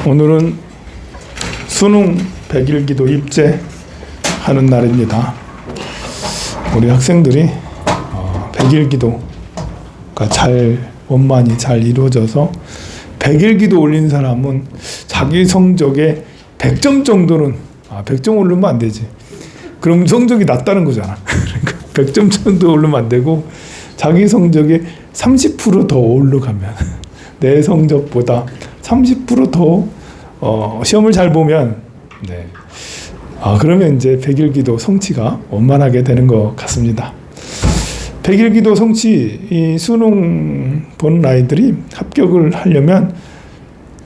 오늘은 수능 100일기도 입제하는 날입니다. 우리 학생들이 100일기도가 원만히 잘 이루어져서 100일기도 올린 사람은 자기 성적에 100점 정도는 100점 오르면 안 되지. 그럼 성적이 낮다는 거잖아. 그러니까 100점 정도 오르면 안 되고 자기 성적에 30% 더 올라가면 내 성적보다 30% 더 시험을 잘 보면 그러면 이제 100일기도 성취가 원만하게 되는 것 같습니다. 100일기도 성취, 이 수능 보는 아이들이 합격을 하려면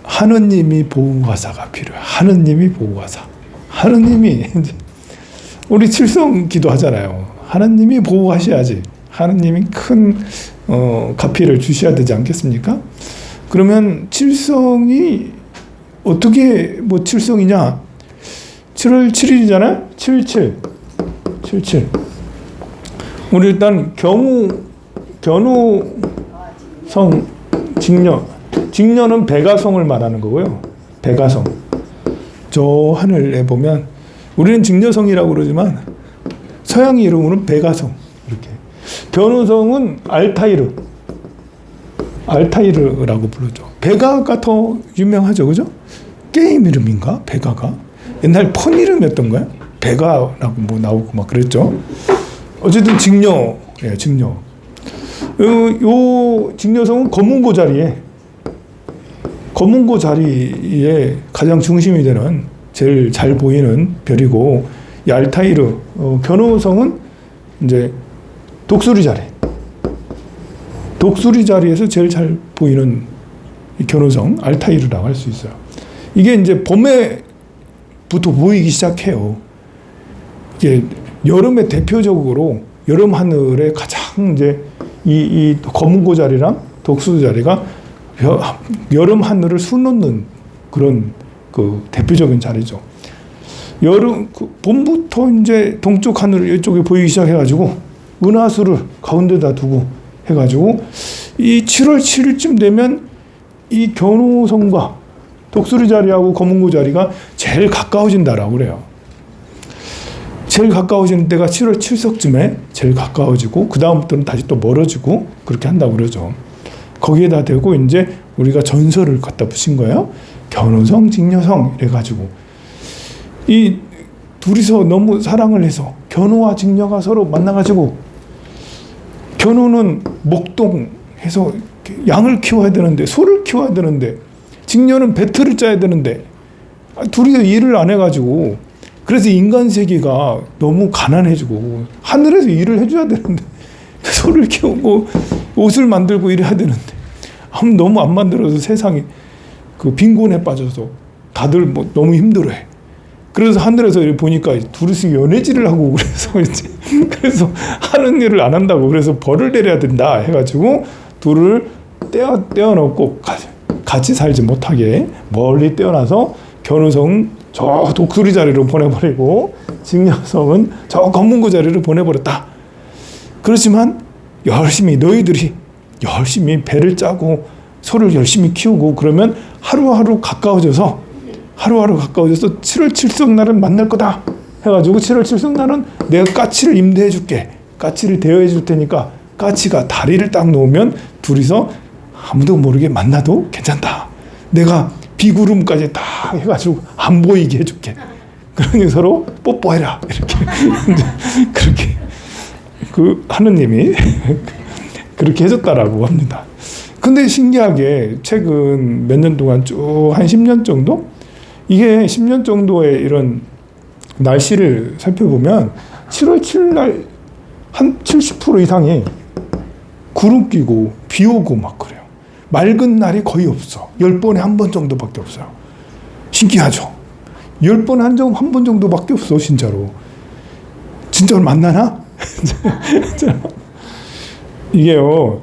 하느님이 보호하사가 필요해요. 하느님이 보호하사. 하느님이 우리 칠성 기도하잖아요. 하느님이 보호하셔야지. 하느님이 큰 가피를 주셔야 되지 않겠습니까? 그러면 칠성이 어떻게 칠성이냐? 7월 7일이잖아요. 77. 우리 일단 견우성 직녀는 백아성을 말하는 거고요. 백아성. 저 하늘에 보면 우리는 직녀성이라고 그러지만 서양 이름으로는 백아성. 이렇게. 견우성은 알타이르라고 부르죠. 베가가 더 유명하죠, 그죠? 게임 이름인가? 베가가 옛날 폰 이름이었던 거야? 베가라고 나오고 막 그랬죠. 어쨌든 직녀. 요 직녀성은 검은고 자리에 가장 중심이 되는 제일 잘 보이는 별이고, 이 알타이르 견우성은 이제 독수리 자리에서 제일 잘 보이는 이 견우성 알타이르라고 할 수 있어요. 이게 이제 봄에부터 보이기 시작해요. 이게 여름에 대표적으로 여름 하늘에 가장 이제 이 검은고 자리랑 독수리 자리가 여름 하늘을 수놓는 그런 대표적인 자리죠. 봄부터 이제 동쪽 하늘 이쪽에 보이기 시작해가지고 은하수를 가운데다 두고 해가지고 이 7월 7일쯤 되면 이 견우성과 독수리 자리하고 검은고 자리가 제일 가까워진다라고 그래요. 제일 가까워지는 때가 7월 7석쯤에 제일 가까워지고 그 다음부터는 다시 또 멀어지고 그렇게 한다고 그러죠. 거기에다 대고 이제 우리가 전설을 갖다 붙인 거예요. 견우성, 직녀성 이래가지고 이 둘이서 너무 사랑을 해서 견우와 직녀가 서로 만나가지고 견우는 목동해서 양을 키워야 되는데 소를 키워야 되는데 직녀는 배틀을 짜야 되는데 둘이서 일을 안 해가지고 그래서 인간 세계가 너무 가난해지고 하늘에서 일을 해줘야 되는데 소를 키우고 옷을 만들고 이래야 되는데 너무 안 만들어서 세상이 빈곤에 빠져서 다들 너무 힘들어해. 그래서 하늘에서 보니까 둘이서 연애질을 하고 그래서 하는 일을 안 한다고 그래서 벌을 내려야 된다 해가지고 둘을 떼어놓고 같이 살지 못하게 멀리 떼어놔서 견우성 저 독수리 자리로 보내버리고 직녀성은 저 검은고 자리로 보내버렸다. 그렇지만 너희들이 열심히 배를 짜고 소를 열심히 키우고 그러면 하루하루 가까워져서 7월 7석 날은 만날 거다 해가지고 7월 7석 날은 내가 까치를 임대해 줄게. 까치를 대여해 줄 테니까 까치가 다리를 딱 놓으면 둘이서 아무도 모르게 만나도 괜찮다. 내가 비구름까지 다 해가지고 안 보이게 해줄게. 그러니 서로 뽀뽀해라. 이렇게. 그렇게 하느님이 그렇게 해줬다라고 합니다. 근데 신기하게 최근 몇 년 동안 쭉 한 10년 정도? 이게 10년 정도의 이런 날씨를 살펴보면 7월 7일 날 한 70% 이상이 구름 끼고 비 오고 막 그래요. 맑은 날이 거의 없어. 10번에 한 번 정도밖에 없어요. 신기하죠? 10번에 한 번 정도밖에 없어, 진짜로. 진짜로 만나나? 이게요,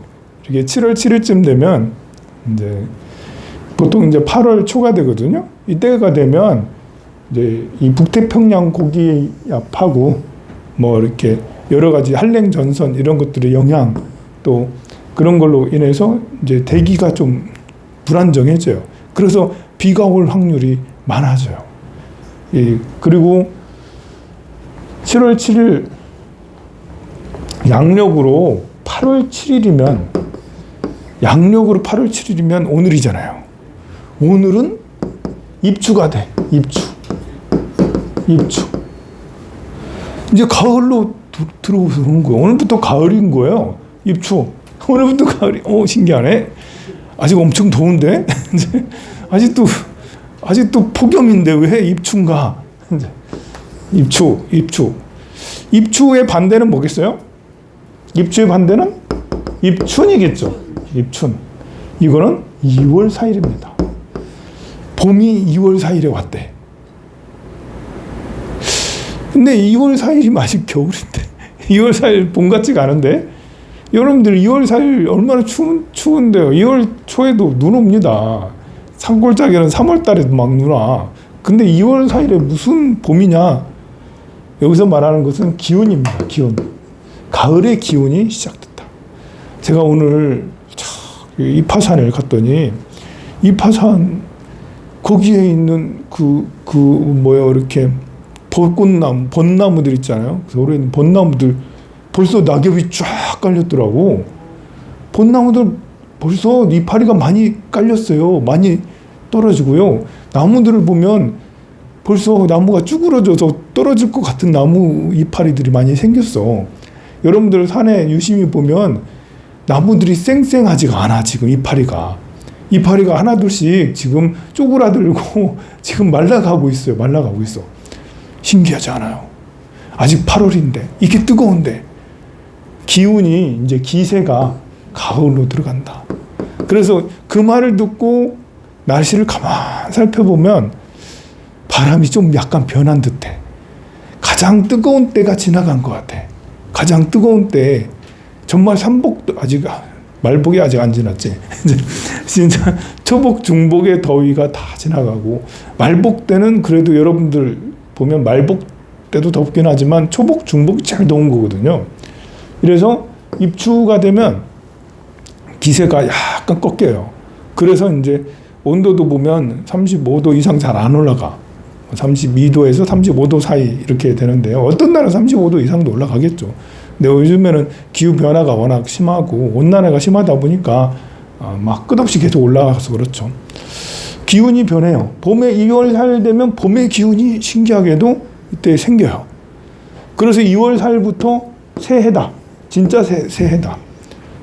이게 7월 7일쯤 되면, 보통 8월 초가 되거든요? 이때가 되면, 이 북태평양 고기압하고, 이렇게 여러 가지 한랭 전선 이런 것들의 영향, 또 그런 걸로 인해서 대기가 좀 불안정해져요. 그래서 비가 올 확률이 많아져요. 예, 그리고 7월 7일 양력으로 8월 7일이면 오늘이잖아요. 오늘은 입추가 돼. 입추. 이제 가을로 들어오는 거예요. 오늘부터 가을인 거예요. 입추. 오늘부터 가을이. 신기하네. 아직 엄청 더운데? 아직도 폭염인데 왜 입추인가? 입추. 입추의 반대는 뭐겠어요? 입추의 반대는 입춘이겠죠. 입춘. 이거는 2월 4일입니다. 봄이 2월 4일에 왔대. 근데 2월 4일이 아직 겨울인데 2월 4일 봄 같지가 않은데 여러분들 2월 4일 얼마나 추운데요. 2월 초에도 눈 옵니다. 산골짜기는 3월 달에도 막 눈 와. 근데 2월 4일에 무슨 봄이냐? 여기서 말하는 것은 기온입니다. 기온. 가을의 기온이 시작됐다. 제가 오늘 이파산을 갔더니 이파산 거기에 있는 이렇게 벚나무들 있잖아요. 그래서 올해 벚나무들 벌써 낙엽이 쫙 깔렸더라고. 벚나무들 벌써 이파리가 많이 깔렸어요. 많이 떨어지고요. 나무들을 보면 벌써 나무가 쭈그러져서 떨어질 것 같은 나무 이파리들이 많이 생겼어. 여러분들 산에 유심히 보면 나무들이 쌩쌩하지가 않아. 지금 이파리가 하나둘씩 지금 쪼그라들고 지금 말라가고 있어요. 신기하지 않아요? 아직 8월인데 이게 뜨거운데 기운이 이제 기세가 가을로 들어간다. 그래서 그 말을 듣고 날씨를 가만 살펴보면 바람이 좀 약간 변한 듯해. 가장 뜨거운 때가 지나간 것 같아. 가장 뜨거운 때 정말 삼복도 말복이 아직 안 지났지. 진짜 초복 중복의 더위가 다 지나가고 말복 때는 그래도 여러분들 보면 말복 때도 덥긴 하지만 초복 중복이 제일 더운 거거든요. 그래서 입추가 되면 기세가 약간 꺾여요. 그래서 이제 온도도 보면 35도 이상 잘 안 올라가. 32도에서 35도 사이 이렇게 되는데요. 어떤 날은 35도 이상도 올라가겠죠. 근데 요즘에는 기후 변화가 워낙 심하고 온난화가 심하다 보니까 막 끝없이 계속 올라가서 그렇죠. 기운이 변해요. 봄에 2월 4일 되면 봄의 기운이 신기하게도 이때 생겨요. 그래서 2월 4일부터 새해다. 진짜 새해다.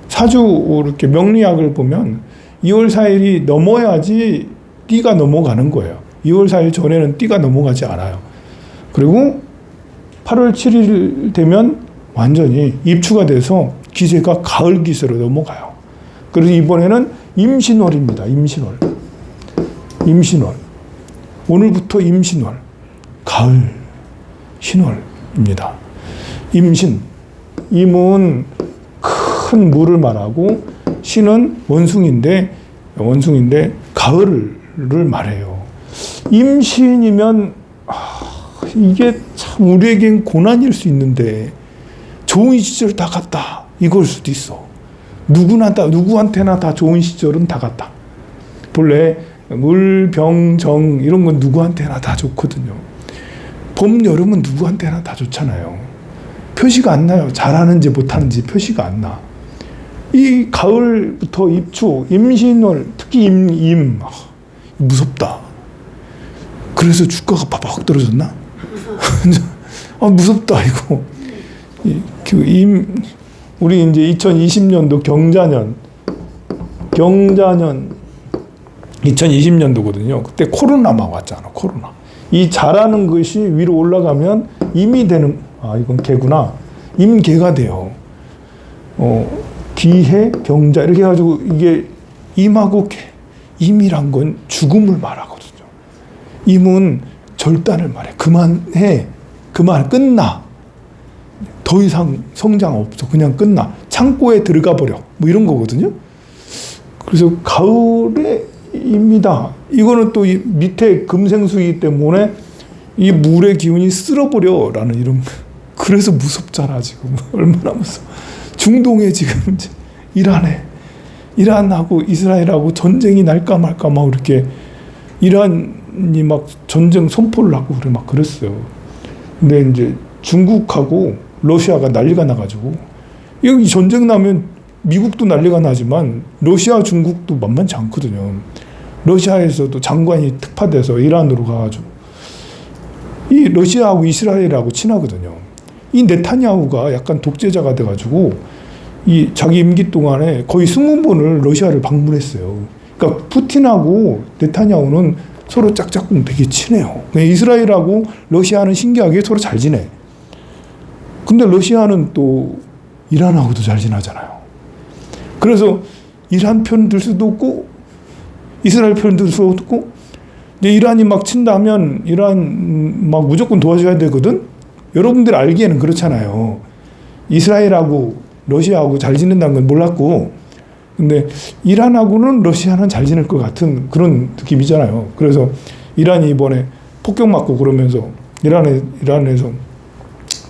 사주 이렇게 명리학을 보면 2월 4일이 넘어야지 띠가 넘어가는 거예요. 2월 4일 전에는 띠가 넘어가지 않아요. 그리고 8월 7일 되면 완전히 입추가 돼서 기세가 가을 기세로 넘어가요. 그래서 이번에는 임신월입니다. 임신월. 오늘부터 임신월. 가을 신월입니다. 임신. 임은 큰 물을 말하고 신은 원숭인데 가을을 말해요. 임신이면 이게 참 우리에겐 고난일 수 있는데 좋은 시절 다 갔다 이걸 수도 있어. 누구한테나 다 좋은 시절은 다 갔다. 본래 물, 병, 정 이런 건 누구한테나 다 좋거든요. 봄, 여름은 누구한테나 다 좋잖아요. 표시가 안 나요. 잘하는지 못하는지 표시가 안 나. 이 가을부터 입추, 임신월, 특히 임 무섭다. 그래서 주가가 바박 떨어졌나? 무섭다 이거. 우리 이제 2020년도 경자년 2020년도거든요. 그때 코로나 막 왔잖아. 코로나. 이 잘하는 것이 위로 올라가면 임이 되는. 이건 개구나. 임개가 돼요. 기해, 경자 이렇게 해가지고 이게 임하고 개. 임이란 건 죽음을 말하거든요. 임은 절단을 말해. 그만해. 끝나. 더 이상 성장 없어. 그냥 끝나. 창고에 들어가 버려. 뭐 이런 거거든요. 그래서 가을의 입니다. 이거는 또 이 밑에 금생수이기 때문에 이 물의 기운이 쓸어버려라는 이런. 그래서 무섭잖아 지금. 얼마나 무서워. 중동에 지금 일하네. 이란하고 이스라엘하고 전쟁이 날까 말까 막 이렇게 이란이 막 전쟁 선포를 하고 그래 막 그랬어요. 근데 이제 중국하고 러시아가 난리가 나가지고 여기 전쟁 나면 미국도 난리가 나지만 러시아 중국도 만만치 않거든요. 러시아에서도 장관이 특파돼서 이란으로 가가지고 이 러시아하고 이스라엘하고 친하거든요. 이 네타냐후가 약간 독재자가 돼가지고 이 자기 임기 동안에 거의 20번을 러시아를 방문했어요. 그러니까 푸틴하고 네타냐후는 서로 짝짝꿍 되게 친해요. 이스라엘하고 러시아는 신기하게 서로 잘 지내. 근데 러시아는 또 이란하고도 잘 지나잖아요. 그래서 이란 편 들 수도 없고 이스라엘 편 들 수도 없고 이제 이란이 막 친다면 이란 막 무조건 도와줘야 되거든. 여러분들 알기에는 그렇잖아요. 이스라엘하고 러시아하고 잘 지낸다는 건 몰랐고 근데 이란하고는 러시아는 잘 지낼 것 같은 그런 느낌이잖아요. 그래서 이란이 이번에 폭격 맞고 그러면서 이란에서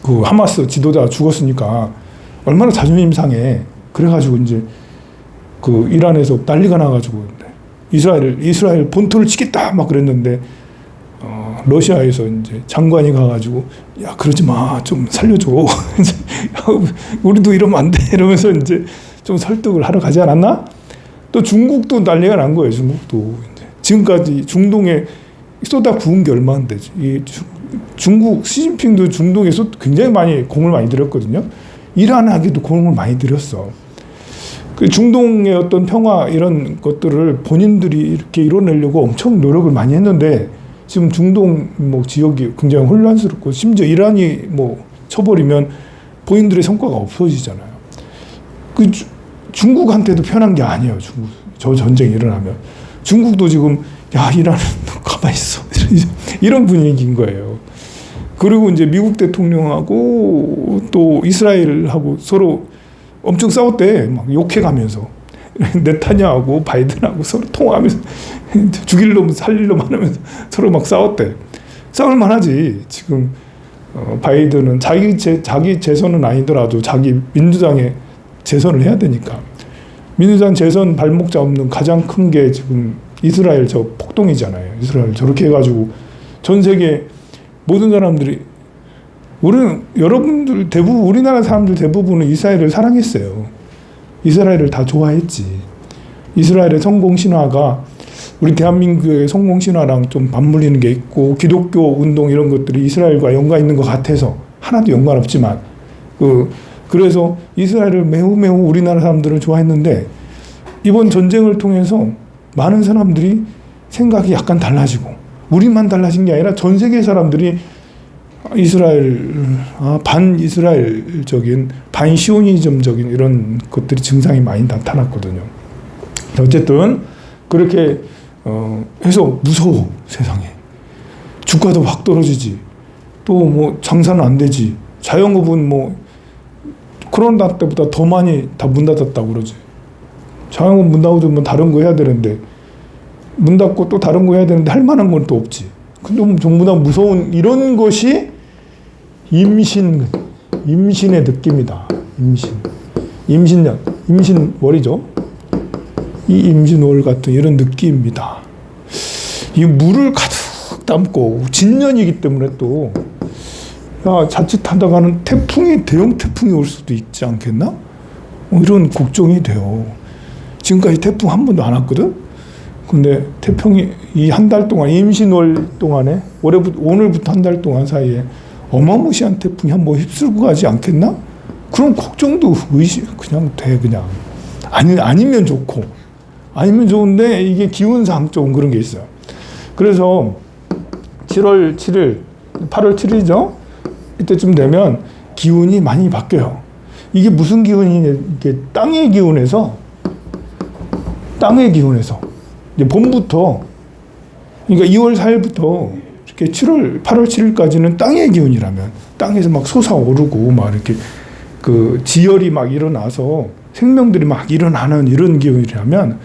그 하마스 지도자 죽었으니까 얼마나 자존심 상해. 그래가지고 이제 그 이란에서 난리가 나가지고 이스라엘 본토를 치겠다 막 그랬는데 러시아에서 이제 장관이 가가지고 야 그러지 마 좀 살려줘 우리도 이러면 안 돼 이러면서 이제 좀 설득을 하러 가지 않았나? 또 중국도 난리가 난 거예요. 중국도 이제 지금까지 중동에 쏟아 부은 게 얼마나 되지? 이 중국 시진핑도 중동에 굉장히 많이 공을 많이 들였거든요. 이란하기도 공을 많이 들였어. 그 중동의 어떤 평화 이런 것들을 본인들이 이렇게 이뤄내려고 엄청 노력을 많이 했는데 지금 중동 뭐 지역이 굉장히 혼란스럽고 심지어 이란이 뭐 쳐버리면 본인들의 성과가 없어지잖아요. 그 중국한테도 편한 게 아니에요. 중국 저 전쟁이 일어나면 중국도 지금 야 이란은 가만히 있어 이런 분위기인 거예요. 그리고 이제 미국 대통령하고 또 이스라엘하고 서로 엄청 싸웠대. 막 욕해가면서 네타냐하고 바이든하고 서로 통화하면서 죽일 놈 살릴 놈 하면서 서로 막 싸웠대. 싸울 만하지. 지금 바이든은 자기 재선은 아니더라도 자기 민주당에 재선을 해야 되니까. 민주당 재선 발목 잡는 가장 큰 게 지금 이스라엘 저 폭동이잖아요. 이스라엘 저렇게 해가지고 전 세계 모든 사람들이 여러분들 대부분 우리나라 사람들 대부분은 이스라엘을 사랑했어요. 이스라엘을 다 좋아했지. 이스라엘의 성공 신화가 우리 대한민국의 성공 신화랑 좀 맞물리는 게 있고 기독교 운동 이런 것들이 이스라엘과 연관 있는 것 같아서 하나도 연관 없지만 그래서 이스라엘을 매우 우리나라 사람들은 좋아했는데 이번 전쟁을 통해서 많은 사람들이 생각이 약간 달라지고 우리만 달라진 게 아니라 전 세계 사람들이 반이스라엘적인 반시오니즘적인 이런 것들이 증상이 많이 나타났거든요. 어쨌든 그렇게 해서 무서워. 세상에 주가도 확 떨어지지. 또 뭐 장사는 안 되지. 자영업은 뭐 코로나 때보다 더 많이 다 문 닫았다고 그러지. 자영업 문 닫으면 다른 거 해야 되는데 문 닫고 또 다른 거 해야 되는데 할 만한 건 또 없지. 근데 전부 다 무서운 이런 것이 임신의 느낌이다. 임신월이죠. 이 임신월 같은 이런 느낌입니다. 이 물을 가득 담고 진년이기 때문에 또 자칫하다가는 대형 태풍이 올 수도 있지 않겠나? 이런 걱정이 돼요. 지금까지 태풍 한 번도 안 왔거든? 근데 태풍이 이 한 달 동안 임신월 동안에 오늘부터 한 달 동안 사이에 어마무시한 태풍이 한번 휩쓸고 가지 않겠나? 그런 걱정도 그냥 돼. 그냥 아니면 좋고 아니면 좋은데 이게 기운상 좀 그런 게 있어요. 그래서 7월 7일 8월 7일이죠. 이때쯤 되면 기운이 많이 바뀌어요. 이게 무슨 기운이냐? 이게 땅의 기운에서 이제 봄부터 그러니까 2월 4일부터 이렇게 8월 7일까지는 땅의 기운이라면 땅에서 막 솟아오르고 막 이렇게 그 지열이 막 일어나서 생명들이 막 일어나는 이런 기운이라면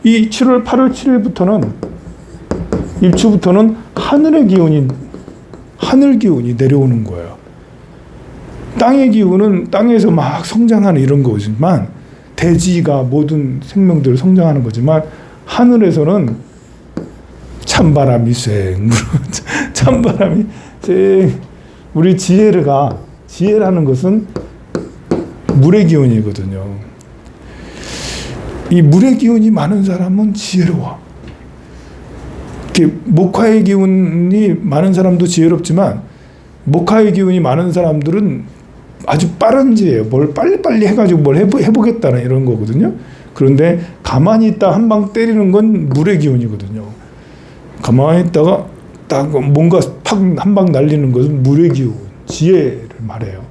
이 8월 7일부터는 입추부터는 하늘 기운이 내려오는 거예요. 땅의 기운은 땅에서 막 성장하는 이런 거지만 대지가 모든 생명들을 성장하는 거지만 하늘에서는 찬바람이 쌩 찬바람이 쌩 우리 지혜라는 것은 물의 기운이거든요. 이 물의 기운이 많은 사람은 지혜로워. 이렇게 목화의 기운이 많은 사람도 지혜롭지만 목화의 기운이 많은 사람들은 아주 빠른 지혜예요. 뭘 빨리빨리 해가지고 뭘 해보겠다는 이런 거거든요. 그런데 가만히 있다 한 방 때리는 건 물의 기운이거든요. 가만히 있다가 딱 뭔가 팍 한 방 날리는 것은 물의 기운, 지혜를 말해요.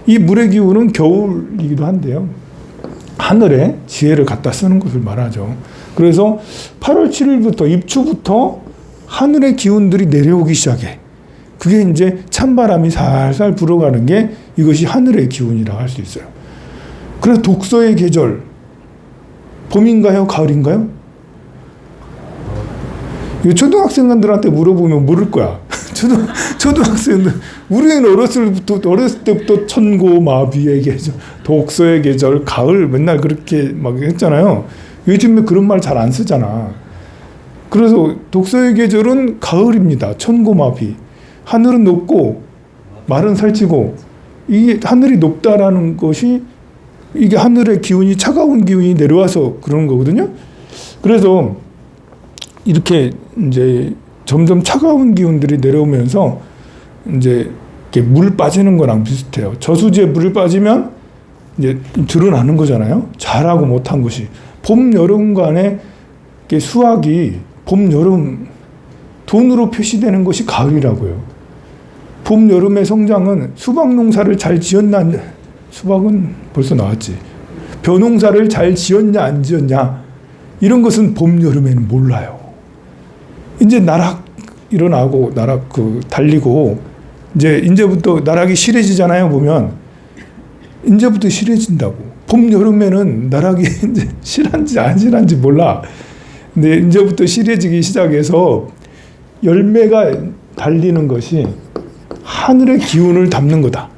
이 물의 기운은 겨울이기도 한데요. 하늘에 지혜를 갖다 쓰는 것을 말하죠. 그래서 8월 7일부터 입추부터 하늘의 기운들이 내려오기 시작해. 그게 이제 찬바람이 살살 불어가는 게 이것이 하늘의 기운이라고 할 수 있어요. 그래서 독서의 계절, 봄인가요? 가을인가요? 초등학생들한테 물어보면 모를 거야. 초등학생들, 우리는 어렸을 때부터 천고마비의 계절, 독서의 계절, 가을 맨날 그렇게 막 했잖아요. 요즘에 그런 말 잘 안 쓰잖아. 그래서 독서의 계절은 가을입니다. 천고마비. 하늘은 높고 말은 살찌고 이게 하늘이 높다라는 것이 이게 하늘의 기운이 차가운 기운이 내려와서 그러는 거거든요. 그래서 이렇게 이제 점점 차가운 기운들이 내려오면서 이제 이렇게 물 빠지는 거랑 비슷해요. 저수지에 물이 빠지면 이제 드러나는 거잖아요. 잘하고 못한 것이. 봄, 여름 간의 수확이 봄, 여름 돈으로 표시되는 것이 가을이라고요. 봄, 여름의 성장은 수박 농사를 잘 지었나, 수박은 벌써 나왔지. 벼농사를 잘 지었냐, 안 지었냐, 이런 것은 봄, 여름에는 몰라요. 이제 나락 일어나고, 나락 달리고, 이제부터 나락이 실해지잖아요, 보면. 이제부터 실해진다고. 봄, 여름에는 나락이 이제 실한지 안 실한지 몰라. 근데 이제부터 실해지기 시작해서 열매가 달리는 것이 하늘의 기운을 담는 거다.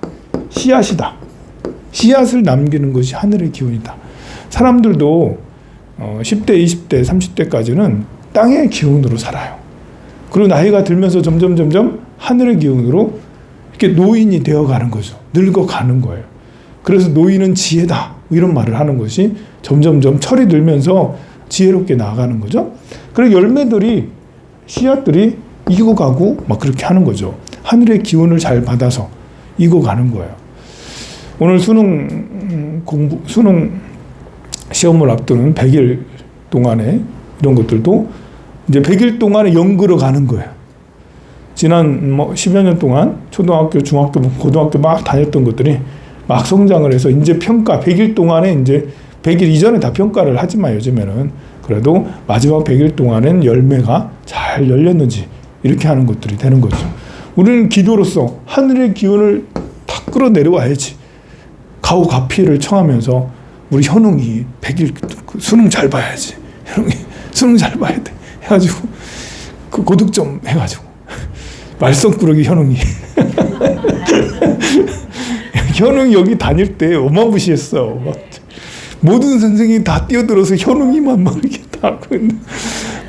씨앗이다. 씨앗을 남기는 것이 하늘의 기운이다. 사람들도 10대, 20대, 30대까지는 땅의 기운으로 살아요. 그리고 나이가 들면서 점점 하늘의 기운으로 이렇게 노인이 되어가는 거죠. 늙어가는 거예요. 그래서 노인은 지혜다. 이런 말을 하는 것이 점점 철이 들면서 지혜롭게 나아가는 거죠. 그리고 열매들이, 씨앗들이 익어가고 막 그렇게 하는 거죠. 하늘의 기운을 잘 받아서 익어가는 거예요. 오늘 수능 시험을 앞두는 100일 동안에 이런 것들도 이제 100일 동안에 연그러 가는 거예요. 지난 10여 년 동안 초등학교, 중학교, 고등학교 막 다녔던 것들이 막 성장을 해서 이제 평가 100일 동안에 이제 100일 이전에 다 평가를 하지만 요즘에는 그래도 마지막 100일 동안엔 열매가 잘 열렸는지 이렇게 하는 것들이 되는 거죠. 우리는 기도로서 하늘의 기운을 다 끌어내려와야지. 가오가피를 청하면서 우리 현웅이 100일 수능 잘 봐야지. 현웅이 수능 잘 봐야 돼. 해가지고 그 고득점 해가지고 말썽꾸러기 현웅이 현웅이 여기 다닐 때 어마무시했어. 모든 선생님이 다 뛰어들어서 현웅이만 막 이렇게 다 하고 있는데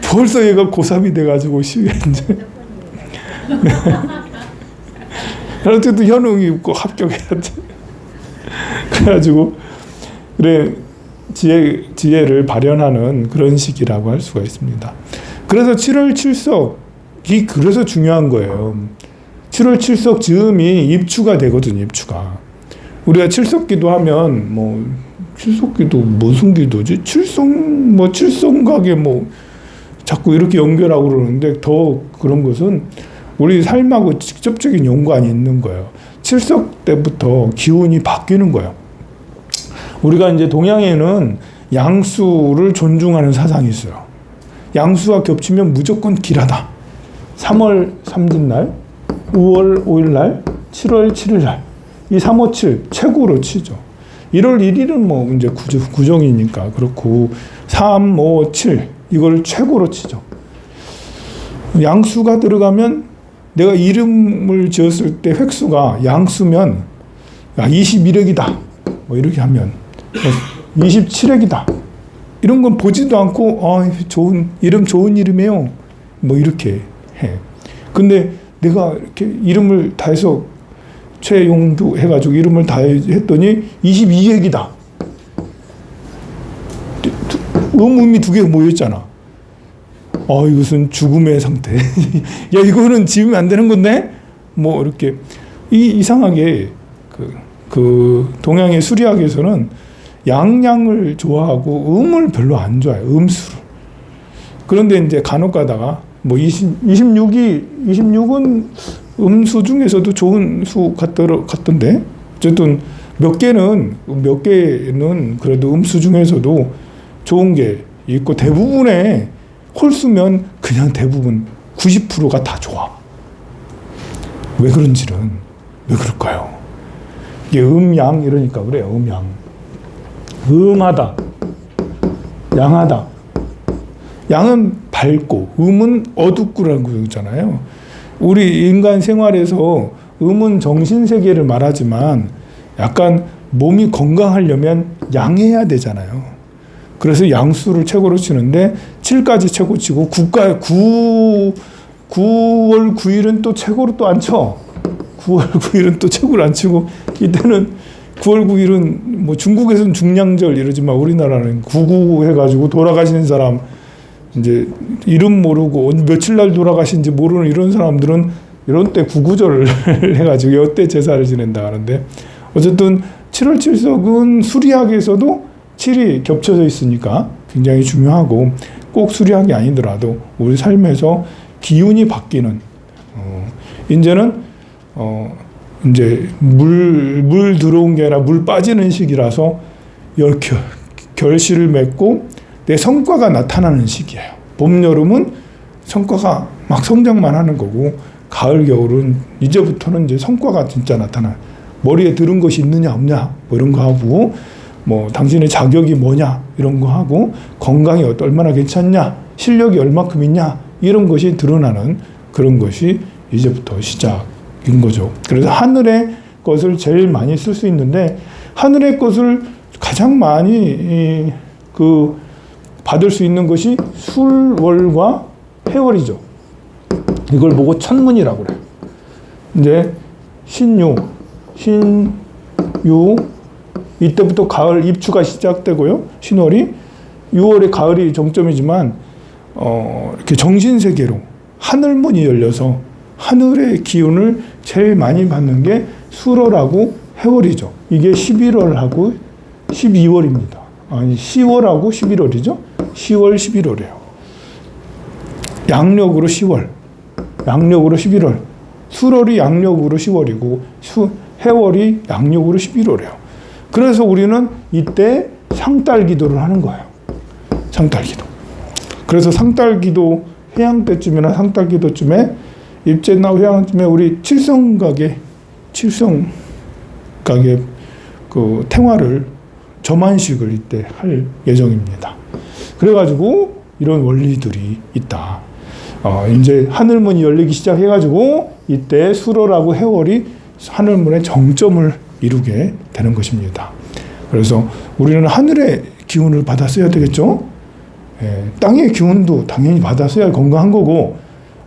벌써 얘가 고3이 돼가지고 시위에 이제 그래도 현웅이 꼭 합격해야 돼. 그래가지고 그래 지혜를 발현하는 그런 시기라고 할 수가 있습니다. 그래서 7월 7석이 그래서 중요한 거예요. 7월 7석 즈음이 입추가 되거든요. 입추가. 우리가 칠석기도 하면 칠석기도 무슨 기도지? 칠성각에 자꾸 이렇게 연결하고 그러는데 더 그런 것은 우리 삶하고 직접적인 연관이 있는 거예요. 칠석 때부터 기운이 바뀌는 거예요. 우리가 이제 동양에는 양수를 존중하는 사상이 있어요. 양수와 겹치면 무조건 길하다. 3월 3진날, 5월 5일날, 7월 7일날. 이 3, 5, 7 최고로 치죠. 1월 1일은 이제 구정이니까 그렇고 3, 5, 7 이걸 최고로 치죠. 양수가 들어가면 내가 이름을 지었을 때 획수가 양수면 21획이다. 이렇게 하면 27액이다. 이런 건 보지도 않고 좋은 이름이에요. 뭐 이렇게 해. 근데 내가 이렇게 이름을 다 해서 최용두 해가지고 이름을 다 했더니 22액이다. 음이 두 개가 모여있잖아. 이것은 죽음의 상태. 야, 이거는 지으면 안 되는 건데? 뭐, 이렇게. 이상하게, 그 동양의 수리학에서는 양양을 좋아하고 음을 별로 안 좋아해요. 음수를. 그런데 이제 간혹 가다가, 뭐, 26은 음수 중에서도 좋은 수 같던데? 어쨌든 몇 개는 그래도 음수 중에서도 좋은 게 있고, 대부분의 홀수면 그냥 대부분 90%가 다 좋아. 왜 그런지는 왜 그럴까요? 이게 음양 이러니까 그래요. 음양. 음하다. 양하다. 양은 밝고 음은 어둡고라고 그러잖아요. 우리 인간 생활에서 음은 정신 세계를 말하지만 약간 몸이 건강하려면 양해야 되잖아요. 그래서 양수를 최고로 치는데 7까지 최고 치고 9월 9일은 또 최고로 또 안 쳐. 9월 9일은 또 최고로 안 치고 이때는 9월 9일은 뭐 중국에서는 중량절 이러지만 우리나라는 99 해가지고 돌아가시는 사람 이제 이름 모르고 며칠 날 돌아가신지 모르는 이런 사람들은 이런 때 구구절을 해가지고 이때 제사를 지낸다 하는데 어쨌든 7월 7석은 수리학에서도 7이 겹쳐져 있으니까 굉장히 중요하고 꼭 수리학이 아니더라도 우리 삶에서 기운이 바뀌는 이제는 이제 물 들어온 게 아니라 물 빠지는 시기라서 결실을 맺고 내 성과가 나타나는 시기예요. 봄, 여름은 성과가 막 성장만 하는 거고 가을, 겨울은 이제부터는 이제 성과가 진짜 나타나요. 머리에 들은 것이 있느냐 없냐 뭐 이런 거 하고 뭐 당신의 자격이 뭐냐 이런 거 하고 건강이 얼마나 괜찮냐 실력이 얼마큼 있냐 이런 것이 드러나는 그런 것이 이제부터 시작인 거죠. 그래서 하늘의 것을 제일 많이 쓸 수 있는데 하늘의 것을 가장 많이 받을 수 있는 것이 술월과 해월이죠. 이걸 보고 천문이라고 그래요. 이제 신유 이때부터 가을 입추가 시작되고요. 신월이 6월에 가을이 정점이지만 이렇게 정신세계로 하늘문이 열려서 하늘의 기운을 제일 많이 받는 게 술월하고 해월이죠. 이게 11월하고 12월입니다. 아니 10월하고 11월이죠. 10월, 11월이에요. 양력으로 10월, 양력으로 11월. 술월이 양력으로 10월이고 해월이 양력으로 11월이에요. 그래서 우리는 이때 상달기도를 하는 거예요. 상달기도. 그래서 상달기도 해양 때쯤이나 상달기도쯤에 입제나 회양쯤에 우리 칠성각의 그 탱화를 점안식을 이때 할 예정입니다. 그래가지고 이런 원리들이 있다. 이제 하늘문이 열리기 시작해가지고 이때 술월하고 해월이 하늘문의 정점을 이루게 되는 것입니다. 그래서 우리는 하늘의 기운을 받아 써야 되겠죠? 땅의 기운도 당연히 받아 써야 건강한 거고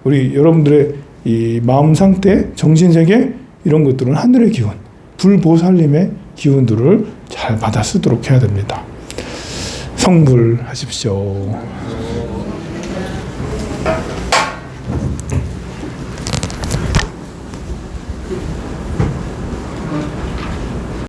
우리 여러분들의 이 마음 상태, 정신 세계 이런 것들은 하늘의 기운, 불보살님의 기운들을 잘 받아 쓰도록 해야 됩니다. 성불하십시오.